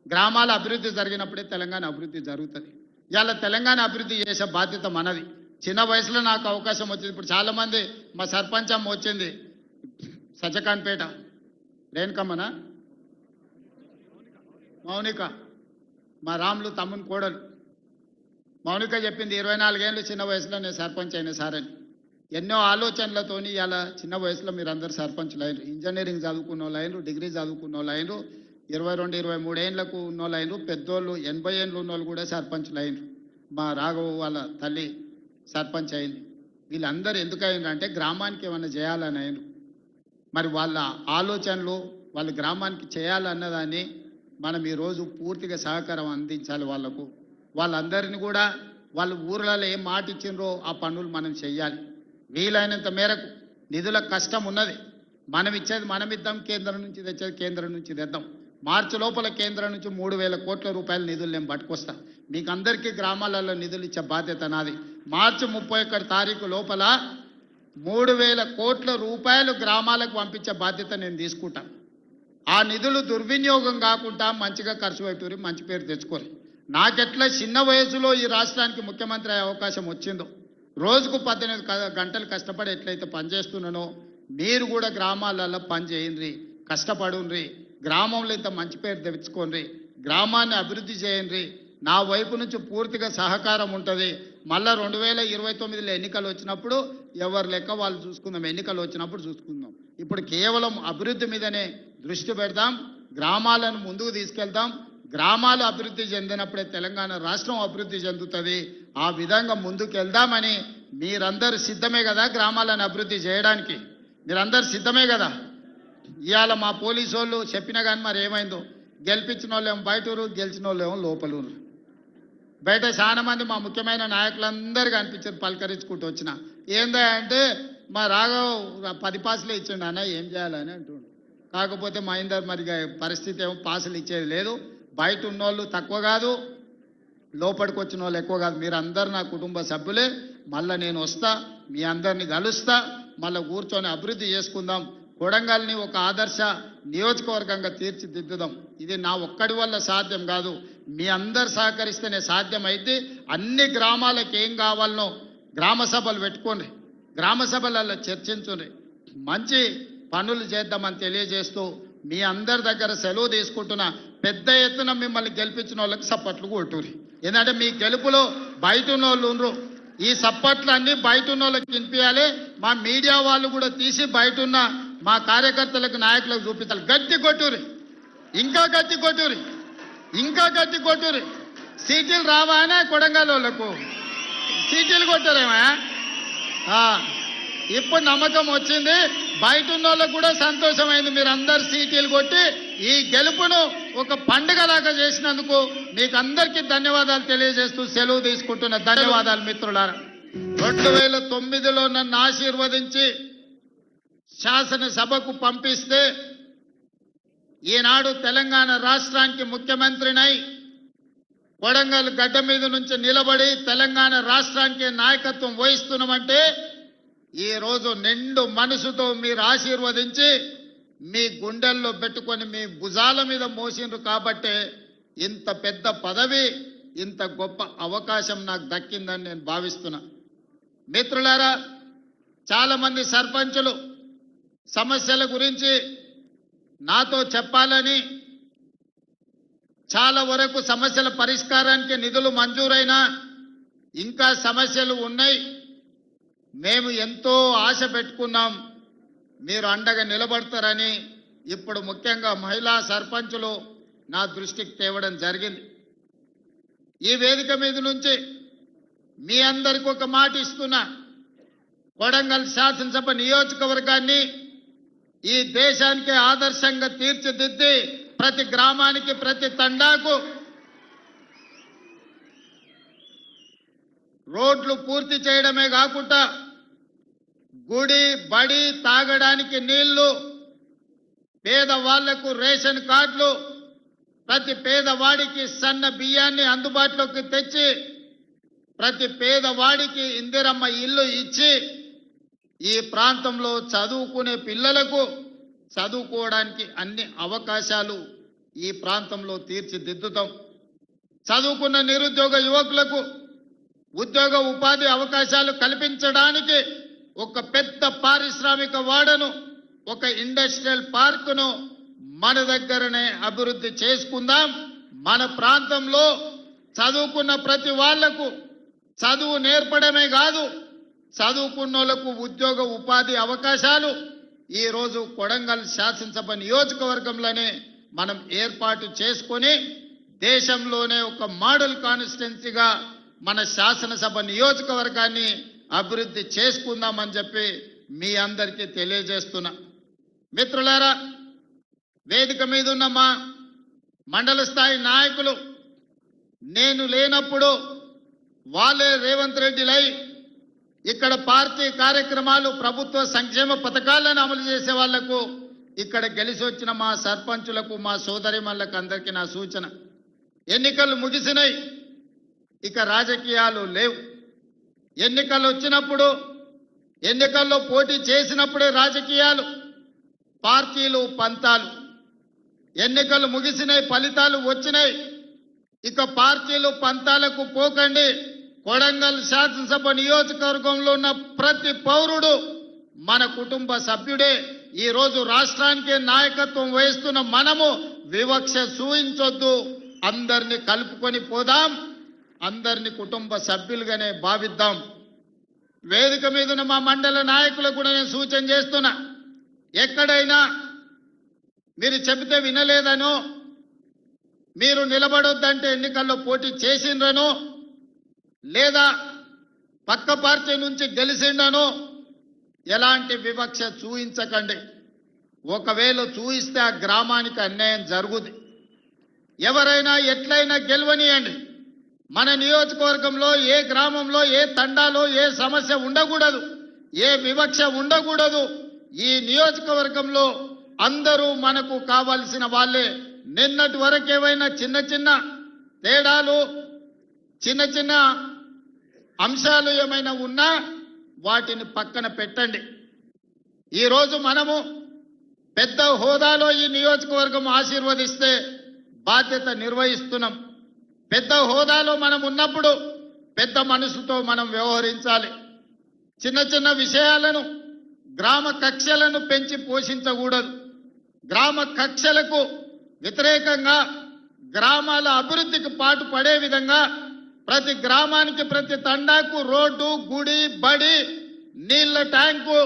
గ్రామాల అభివృద్ధి జరిగినప్పుడే తెలంగాణ అభివృద్ధి జరుగుతుంది. ఇవాళ తెలంగాణ అభివృద్ధి చేసే బాధ్యత మనది. చిన్న వయసులో నాకు అవకాశం వచ్చింది. ఇప్పుడు చాలామంది మా సర్పంచ్ అమ్మ వచ్చింది సజ్జకాన్పేట, రేణుకమ్మనా మౌనిక మా రాములు తమ్ముని కోడలు మౌనిక చెప్పింది 24 ఏళ్ళు చిన్న వయసులో నేను సర్పంచ్ అయిన సార్ అని. ఎన్నో ఆలోచనలతోని ఇలా చిన్న వయసులో మీరు అందరు సర్పంచ్లు అయినరు. ఇంజనీరింగ్ చదువుకున్న వాళ్ళు అయినరు, డిగ్రీ చదువుకున్న వాళ్ళు అయినరు, 22, 23 ఏళ్ళకు ఉన్న వాళ్ళు అయినరు, పెద్దోళ్ళు 80 ఏళ్ళు ఉన్న వాళ్ళు కూడా సర్పంచ్లు అయినరు. మా రాఘవ వాళ్ళ తల్లి సర్పంచ్ అయింది. వీళ్ళందరూ ఎందుకు అయినరు అంటే గ్రామానికి ఏమైనా చేయాలని అయినరు. మరి వాళ్ళ ఆలోచనలు వాళ్ళ గ్రామానికి చేయాలన్నదాన్ని మనం ఈరోజు పూర్తిగా సహకారం అందించాలి వాళ్ళకు. వాళ్ళందరినీ కూడా వాళ్ళ ఊర్లలో ఏం మాట ఇచ్చిండ్రో ఆ పనులు మనం చెయ్యాలి. వీలైనంత మేరకు నిధుల కష్టం ఉన్నది, మనం ఇచ్చేది మనం ఇద్దాం, కేంద్రం నుంచి తెచ్చేది కేంద్రం నుంచి తెద్దాం. మార్చి లోపల కేంద్రం నుంచి 3,000 కోట్ల రూపాయల నిధులు నేను పట్టుకొస్తా. మీకు అందరికీ గ్రామాలలో నిధులు ఇచ్చే బాధ్యత నాది. మార్చి 31 తారీఖు లోపల 3,000 కోట్ల రూపాయలు గ్రామాలకు పంపించే బాధ్యత నేను తీసుకుంటాను. ఆ నిధులు దుర్వినియోగం కాకుండా మంచిగా ఖర్చు పెట్టుకుని మంచి పేరు తెచ్చుకోరు. నాకెట్లా చిన్న వయసులో ఈ రాష్ట్రానికి ముఖ్యమంత్రి అయ్యే అవకాశం వచ్చిందో, రోజుకు 18 గంటలు కష్టపడి ఎట్లయితే పనిచేస్తున్నానో మీరు కూడా గ్రామాలలో పని చేయండి, కష్టపడుండ్రి, గ్రామంలో ఇంత మంచి పేరు తెచ్చుకోండి, గ్రామాన్ని అభివృద్ధి చేయండి. నా వైపు నుంచి పూర్తిగా సహకారం ఉంటుంది. మళ్ళా 2029లో ఎన్నికలు వచ్చినప్పుడు ఎవరి లెక్క వాళ్ళు చూసుకుందాం, ఎన్నికలు వచ్చినప్పుడు చూసుకుందాం. ఇప్పుడు కేవలం అభివృద్ధి మీదనే దృష్టి పెడదాం, గ్రామాలను ముందుకు తీసుకెళ్దాం. గ్రామాలు అభివృద్ధి చెందినప్పుడే తెలంగాణ రాష్ట్రం అభివృద్ధి చెందుతుంది. ఆ విధంగా ముందుకు వెళ్దామని మీరందరూ సిద్ధమే కదా గ్రామాలను అభివృద్ధి చేయడానికి? మీరందరూ సిద్ధమే కదా? ఇవాళ మా పోలీసు వాళ్ళు చెప్పినా కానీ మరి ఏమైందో, గెలిపించిన వాళ్ళేమో బయటూరు, గెలిచిన వాళ్ళేమో లోపలూరు. బయట చాలా మంది మా ముఖ్యమైన నాయకులందరూ కనిపించారు, పలకరించుకుంటూ వచ్చిన. ఏందా అంటే మా రాఘవ్ 10 పాసులే ఇచ్చిండు అన్న, ఏం చేయాలని అంటుండు. కాకపోతే మా ఇందరు మరి పరిస్థితి ఏమో పాసులు ఇచ్చేది లేదు. బయట ఉన్నోళ్ళు తక్కువ కాదు, లోపలికి వచ్చిన వాళ్ళు ఎక్కువ కాదు. మీరందరూ నా కుటుంబ సభ్యులే. మళ్ళీ నేను వస్తా, మీ అందరినీ కలుస్తా, మళ్ళీ కూర్చొని అభివృద్ధి చేసుకుందాం. కొడంగల్ని ఒక ఆదర్శ నియోజకవర్గంగా తీర్చిదిద్దుదాం. ఇది నా ఒక్కడి వల్ల సాధ్యం కాదు, మీ అందరు సహకరిస్తేనే సాధ్యం. అయితే అన్ని గ్రామాలకు ఏం కావాలనో గ్రామ సభలు పెట్టుకోండి, గ్రామ సభలలో చర్చించుండ్రి, మంచి పనులు చేద్దామని తెలియజేస్తూ మీ అందరి దగ్గర సెలవు తీసుకుంటున్నా. పెద్ద ఎత్తున మిమ్మల్ని గెలిపించిన వాళ్ళకి సప్పట్లు కొట్టుర్రి. ఎందుకంటే మీ గెలుపులో బయట ఉన్న వాళ్ళు ఉండరు. ఈ సప్పట్లు అన్నీ బయట ఉన్న వాళ్ళకి వినిపించాలి. మా మీడియా వాళ్ళు కూడా తీసి బయట ఉన్న మా కార్యకర్తలకు, నాయకులకు చూపించాలి. గట్టి కొట్టుర్రి, ఇంకా గట్టి కొట్టుర్రి, ఇంకా గట్టి కొట్టుర్రి. సీటీలు రావానే కొడంగల్ వాళ్ళకు సీటీలు కొట్టారేమా? ఇప్పుడు నమ్మకం వచ్చింది, బయట ఉన్న వాళ్ళకు కూడా సంతోషమైంది. మీరు అందరు సీటీలు కొట్టి ఈ గెలుపును ఒక పండుగలాగా చేసినందుకు మీకు అందరికీ ధన్యవాదాలు తెలియజేస్తూ సెలవు తీసుకుంటున్న. ధన్యవాదాలు మిత్రులారా. 2009లో నన్ను ఆశీర్వదించి శాసనసభకు పంపిస్తే ఈనాడు తెలంగాణ రాష్ట్రానికి ముఖ్యమంత్రినై కొడంగల్ గడ్డ మీద నుంచి నిలబడి తెలంగాణ రాష్ట్రానికి నాయకత్వం వహిస్తున్నామంటే ఈ రోజు నిండు మనసుతో మీరు ఆశీర్వదించి మీ గుండెల్లో పెట్టుకొని మీ భుజాల మీద మోసిండ్రు కాబట్టే ఇంత పెద్ద పదవి, ఇంత గొప్ప అవకాశం నాకు దక్కిందని నేను భావిస్తున్నా. మిత్రులారా, చాలా మంది సర్పంచులు సమస్యల గురించి నాతో చెప్పాలని, చాలా వరకు సమస్యల పరిష్కారానికి నిధులు మంజూరైనా ఇంకా సమస్యలు ఉన్నాయి, మేము ఎంతో ఆశ పెట్టుకున్నాం, మీరు అండగా నిలబడతారని ఇప్పుడు ముఖ్యంగా మహిళా సర్పంచులు నా దృష్టికి తేవడం జరిగింది. ఈ వేదిక మీద నుంచి మీ అందరికీ ఒక మాట ఇస్తున్నా, కొడంగల్ శాసనసభ నియోజకవర్గాన్ని ఈ దేశానికి ఆదర్శంగా తీర్చిదిద్ది ప్రతి గ్రామానికి, ప్రతి తండాకు రోడ్లు పూర్తి చేయడమే కాకుండా గుడి, బడి, తాగడానికి నీళ్లు, పేదవాళ్లకు రేషన్ కార్డులు, ప్రతి పేదవాడికి సన్న బియ్యాన్ని అందుబాటులోకి తెచ్చి ప్రతి పేదవాడికి ఇందిరమ్మ ఇల్లు ఇచ్చి ఈ ప్రాంతంలో చదువుకునే పిల్లలకు చదువుకోవడానికి అన్ని అవకాశాలు ఈ ప్రాంతంలో తీర్చిదిద్దుతాం. చదువుకున్న నిరుద్యోగ యువకులకు ఉద్యోగ ఉపాధి అవకాశాలు కల్పించడానికి ఒక పెద్ద పారిశ్రామిక వాడను, ఒక ఇండస్ట్రియల్ పార్కును మన దగ్గరనే అభివృద్ధి చేసుకుందాం. మన ప్రాంతంలో చదువుకున్న ప్రతి వాళ్లకు చదువు నేర్పడమే కాదు, చదువుకున్నోళ్లకు ఉద్యోగ ఉపాధి అవకాశాలు ఈ రోజు కొడంగల్ శాసనసభ నియోజకవర్గంలోనే మనం ఏర్పాటు చేసుకొని దేశంలోనే ఒక మోడల్ కాన్స్టిట్యున్సీగా మన శాసనసభ నియోజకవర్గాన్ని అభివృద్ధి చేసుకుందామని చెప్పి మీ అందరికీ తెలియజేస్తున్నా. మిత్రులారా, వేదిక మీద ఉన్న మా మండల స్థాయి నాయకులు నేను లేనప్పుడు వాళ్ళే రేవంత్ రెడ్డిలై ఇక్కడ పార్టీ కార్యక్రమాలు ప్రభుత్వ సంక్షేమ పథకాలను అమలు చేసే వాళ్లకు ఇక్కడ గెలిచి వచ్చిన మా సర్పంచులకు మా సోదరిమణులకు అందరికీ నా సూచన, ఎన్నికలు ముగిసినాయి, ఇక రాజకీయాలు లేవు. ఎన్నికలు వచ్చినప్పుడు ఎన్నికల్లో పోటీ చేసినప్పుడే రాజకీయాలు, పార్టీలు పంతాలు. ఎన్నికలు ముగిసినాయి, ఫలితాలు వచ్చినాయి, ఇక పార్టీలు పంతాలకు పోకండి. కొడంగల్ శాసనసభ నియోజకవర్గంలో ఉన్న ప్రతి పౌరుడు మన కుటుంబ సభ్యుడే. ఈ రోజు రాష్ట్రానికి నాయకత్వం వహిస్తున్న మనము వివక్ష చూయించొద్దు, అందరిని కలుపుకొని పోదాం, అందరిని కుటుంబ సభ్యులుగానే భావిద్దాం. వేదిక మీద ఉన్న మా మండల నాయకులకు కూడా నేను సూచన చేస్తున్నా, ఎక్కడైనా మీరు చెబితే వినలేదనో, మీరు నిలబడొద్దంటే ఎన్నికల్లో పోటీ చేసిండ్రనో, లేదా పక్క పార్టీ నుంచి గెలిచిండనో ఎలాంటి వివక్ష చూయించకండి. ఒకవేళ చూయిస్తే ఆ గ్రామానికి అన్యాయం జరుగుతుంది. ఎవరైనా ఎట్లయినా గెలవనియండి. మన నియోజకవర్గంలో ఏ గ్రామంలో ఏ తండాలో ఏ సమస్య ఉండకూడదు, ఏ వివక్ష ఉండకూడదు. ఈ నియోజకవర్గంలో అందరూ మనకు కావాల్సిన వాళ్ళే. నిన్నటి వరకు ఏవైనా చిన్న చిన్న తేడాలు, చిన్న చిన్న అంశాలు ఏమైనా ఉన్నా వాటిని పక్కన పెట్టండి. ఈరోజు మనము పెద్ద హోదాలో ఈ నియోజకవర్గం ఆశీర్వదిస్తే బాధ్యత నిర్వహిస్తున్నాం. పెద్ద హోదాలో మనం ఉన్నప్పుడు పెద్ద మనసుతో మనం వ్యవహరించాలి. చిన్న చిన్న విషయాలను, గ్రామ కక్షలను పెంచి పోషించకూడదు. గ్రామ కక్షలకు వ్యతిరేకంగా గ్రామాల అభివృద్ధికి పాటు పడే విధంగా ప్రతి గ్రామానికి, ప్రతి తండాకు రోడ్డు, గుడి, బడి, నీళ్ల ట్యాంకు,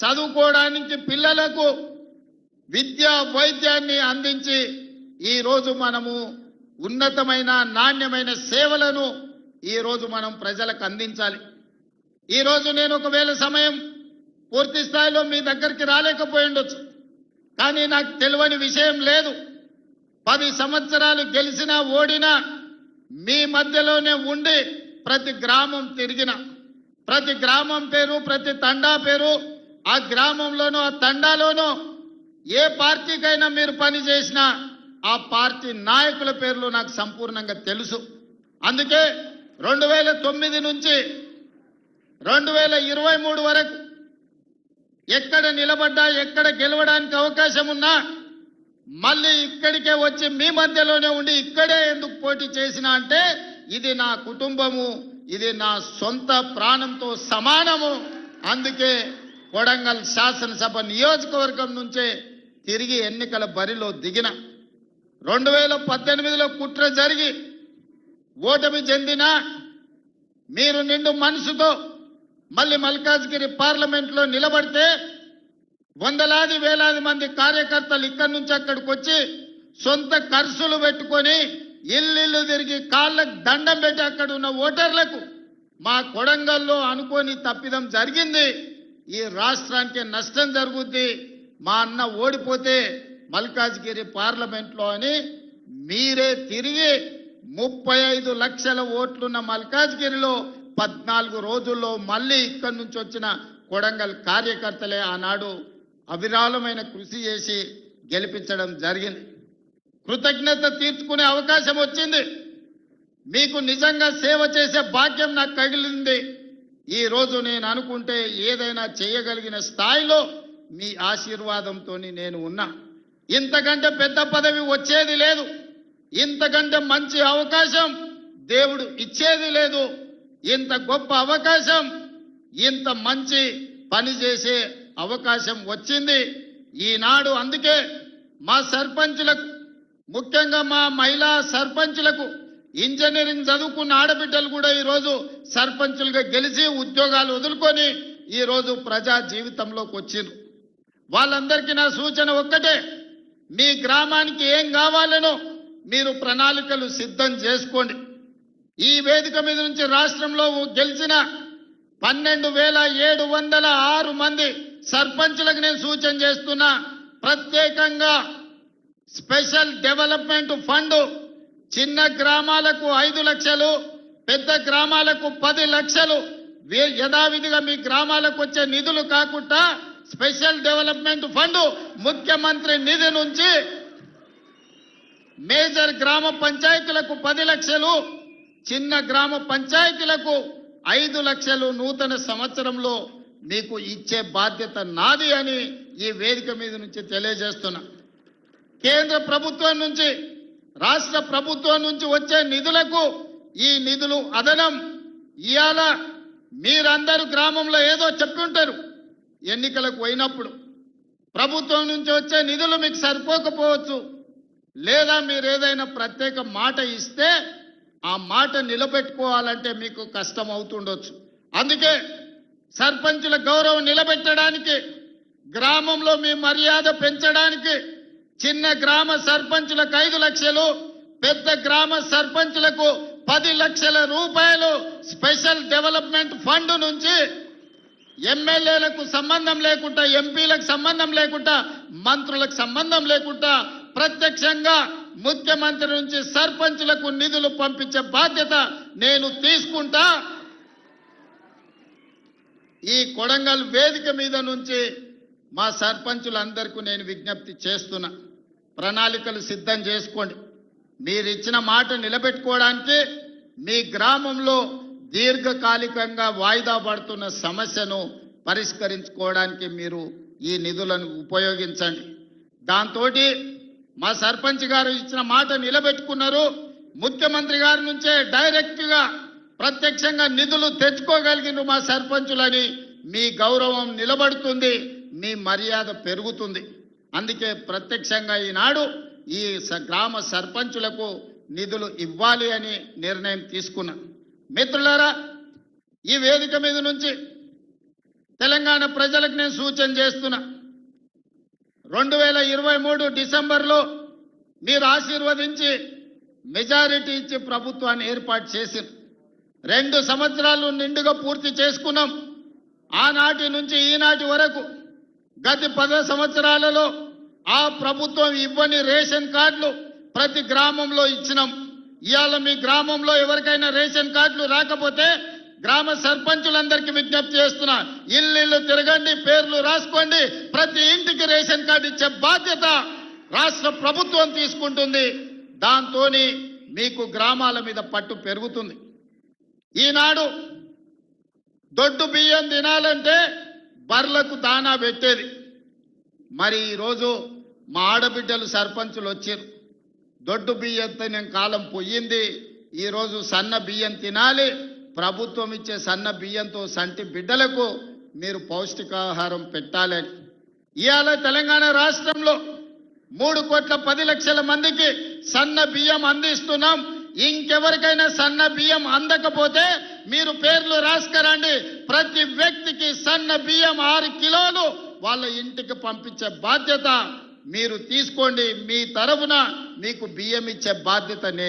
చదువుకోవడానికి పిల్లలకు విద్య, వైద్యాన్ని అందించి ఈరోజు మనము ఉన్నతమైన నాణ్యమైన సేవలను ఈరోజు మనం ప్రజలకు అందించాలి. ఈరోజు నేను ఒకవేళ సమయం పూర్తి స్థాయిలో మీ దగ్గరికి రాలేకపోయి ఉండొచ్చు, కానీ నాకు తెలియని విషయం లేదు. 10 సంవత్సరాలు గెలిచినా ఓడినా మీ మధ్యలోనే ఉండి ప్రతి గ్రామం తిరిగిన, ప్రతి గ్రామం పేరు, ప్రతి తండా పేరు, ఆ గ్రామంలోనూ ఆ తండాలోనూ ఏ పార్టీకైనా మీరు పని చేసినా ఆ పార్టీ నాయకుల పేర్లు నాకు సంపూర్ణంగా తెలుసు. అందుకే 2009 నుంచి 2023 వరకు ఎక్కడ నిలబడ్డా, ఎక్కడ గెలవడానికి అవకాశం ఉన్నా మళ్ళీ ఇక్కడికే వచ్చి మీ మధ్యలోనే ఉండి ఇక్కడే ఎందుకు పోటీ చేసినా అంటే ఇది నా కుటుంబము, ఇది నా సొంత ప్రాణంతో సమానము. అందుకే కొడంగల్ శాసనసభ నియోజకవర్గం నుంచే తిరిగి ఎన్నికల బరిలో దిగిన. 2018లో కుట్ర జరిగి ఓటమి చెందిన మీరు నిండు మనసుతో మళ్ళీ మల్కాజ్గిరి పార్లమెంట్లో నిలబడితే వందలాది వేలాది మంది కార్యకర్తలు ఇక్కడి నుంచి అక్కడికి వచ్చి సొంత ఖర్చులు పెట్టుకొని ఇల్లు తిరిగి కాళ్ళకు దండం పెట్టి అక్కడ ఉన్న ఓటర్లకు మా కొడంగల్లో అనుకోని తప్పిదం జరిగింది, ఈ రాష్ట్రానికి నష్టం జరుగుద్ది, మా అన్న ఓడిపోతే మల్కాజ్గిరి పార్లమెంట్లో అని మీరే తిరిగి 35 లక్షల ఓట్లున్న మల్కాజ్గిరిలో 14 రోజుల్లో మళ్ళీ ఇక్కడి నుంచి వచ్చిన కొడంగల్ కార్యకర్తలే ఆనాడు అవిరాళమైన కృషి చేసి గెలిపించడం జరిగింది. కృతజ్ఞత తీర్చుకునే అవకాశం వచ్చింది. మీకు నిజంగా సేవ చేసే భాగ్యం నాకు కలిగింది. ఈ రోజు నేను అనుకుంటే ఏదైనా చేయగలిగిన స్థాయిలో మీ ఆశీర్వాదంతో నేను ఉన్నా. ఇంతకంటే పెద్ద పదవి వచ్చేది లేదు, ఇంతకంటే మంచి అవకాశం దేవుడు ఇచ్చేది లేదు. ఇంత గొప్ప అవకాశం, ఇంత మంచి పని చేసే అవకాశం వచ్చింది ఈనాడు. అందుకే మా సర్పంచులకు ముఖ్యంగా మా మహిళా సర్పంచులకు ఇంజనీరింగ్ చదువుకున్న ఆడబిడ్డలు కూడా ఈరోజు సర్పంచులుగా గెలిచి ఉద్యోగాలు వదులుకొని ఈరోజు ప్రజా జీవితంలోకి వచ్చిండ్రు. వాళ్ళందరికీ నా సూచన ఒక్కటే, మీ గ్రామానికి ఏం కావాలనో మీరు ప్రణాళికలు సిద్ధం చేసుకోండి. ఈ వేదిక మీద నుంచి రాష్ట్రంలో గెలిచిన 12,706 మంది సర్పంచులకు నేను సూచన చేస్తున్నా, ప్రత్యేకంగా స్పెషల్ డెవలప్మెంట్ ఫండ్ చిన్న గ్రామాలకు 5 లక్షలు, పెద్ద గ్రామాలకు 10 లక్షలు యథావిధిగా మీ గ్రామాలకు వచ్చే నిధులు కాకుండా స్పెషల్ డెవలప్మెంట్ ఫండ్ ముఖ్యమంత్రి నిధి నుంచి మేజర్ గ్రామ పంచాయతీలకు 10 లక్షలు, చిన్న గ్రామ పంచాయతీలకు 5 లక్షలు నూతన సంవత్సరంలో మీకు ఇచ్చే బాధ్యత నాది అని ఈ వేదిక మీద నుంచి తెలియజేస్తున్నా. కేంద్ర ప్రభుత్వం నుంచి రాష్ట్ర ప్రభుత్వం నుంచి వచ్చే నిధులకు ఈ నిధులు అదనం. ఇవాళ మీరందరూ గ్రామంలో ఏదో చెప్పి ఉంటారు, ఎన్నికలకు పోయినప్పుడు ప్రభుత్వం నుంచి వచ్చే నిధులు మీకు సరిపోకపోవచ్చు, లేదా మీరు ఏదైనా ప్రత్యేక మాట ఇస్తే ఆ మాట నిలబెట్టుకోవాలంటే మీకు కష్టం అవుతుండొచ్చు. అందుకే సర్పంచుల గౌరవం నిలబెట్టడానికి, గ్రామంలో మీ మర్యాద పెంచడానికి చిన్న గ్రామ సర్పంచులకు 5 లక్షలు, పెద్ద గ్రామ సర్పంచులకు 10 లక్షల రూపాయలు స్పెషల్ డెవలప్మెంట్ ఫండ్ నుంచి ఎమ్మెల్యేలకు సంబంధం లేకుండా, ఎంపీలకు సంబంధం లేకుండా, మంత్రులకు సంబంధం లేకుండా ప్రత్యక్షంగా ముఖ్యమంత్రి నుంచి సర్పంచులకు నిధులు పంపించే బాధ్యత నేను తీసుకుంటా. ఈ కొడంగల్ వేదిక మీద నుంచి మా సర్పంచులందరికీ నేను విజ్ఞప్తి చేస్తున్నా, ప్రణాళికలు సిద్ధం చేసుకోండి. మీరు ఇచ్చిన మాట నిలబెట్టుకోవడానికి మీ గ్రామంలో దీర్ఘకాలికంగా వాయిదా పడుతున్న సమస్యను పరిష్కరించుకోవడానికి మీరు ఈ నిధులను ఉపయోగించండి. దాంతో మా సర్పంచ్ గారు ఇచ్చిన మాట నిలబెట్టుకున్నారు. ముఖ్యమంత్రి గారి నుంచే డైరెక్ట్గా ప్రత్యక్షంగా నిధులు తెచ్చుకోగలిగిన మా సర్పంచులని మీ గౌరవం నిలబడుతుంది, మీ మర్యాద పెరుగుతుంది. అందుకే ప్రత్యక్షంగా ఈనాడు ఈ గ్రామ సర్పంచులకు నిధులు ఇవ్వాలి అని నిర్ణయం తీసుకున్నా. మిత్రులారా, ఈ వేదిక మీద నుంచి తెలంగాణ ప్రజలకు నేను సూచన చేస్తున్నా, 2023 డిసెంబర్లో మీరు ఆశీర్వదించి మెజారిటీ ఇచ్చి ప్రభుత్వాన్ని ఏర్పాటు చేసింది. 2 సంవత్సరాలు నిండుగా పూర్తి చేసుకున్నాం. ఆనాటి నుంచి ఈనాటి వరకు గత 10 సంవత్సరాలలో ఆ ప్రభుత్వం ఇవ్వని రేషన్ కార్డులు ప్రతి గ్రామంలో ఇచ్చినాం. ఇవాళ మీ గ్రామంలో ఎవరికైనా రేషన్ కార్డులు రాకపోతే గ్రామ సర్పంచులందరికీ విజ్ఞప్తి చేస్తున్నా, ఇల్లు తిరగండి, పేర్లు రాసుకోండి, ప్రతి ఇంటికి రేషన్ కార్డు ఇచ్చే బాధ్యత రాష్ట్ర ప్రభుత్వం తీసుకుంటుంది. దాంతో మీకు గ్రామాల మీద పట్టు పెరుగుతుంది. ఈనాడు దొడ్డు బియ్యం తినాలంటే బర్లకు దానా పెట్టేది. మరి ఈరోజు మా ఆడబిడ్డలు సర్పంచులు వచ్చారు, దొడ్డు బియ్యంతో నేను కాలం పోయింది, ఈరోజు సన్న బియ్యం తినాలి, ప్రభుత్వం ఇచ్చే సన్న బియ్యంతో సంటి బిడ్డలకు మీరు పౌష్టికాహారం పెట్టాలని. ఇవాళ తెలంగాణ రాష్ట్రంలో 3,10,00,000 మందికి సన్న బియ్యం అందిస్తున్నాం. ఇంకెవరికైనా సన్న బియ్యం అందకపోతే మీరు పేర్లు రాసుకరండి, ప్రతి వ్యక్తికి సన్న బియ్యం 6 కిలోలు వాళ్ళ ఇంటికి పంపించే బాధ్యత మీరు తీసుకోండి. మీ తరఫున మీకు బియ్యం ఇచ్చే బాధ్యత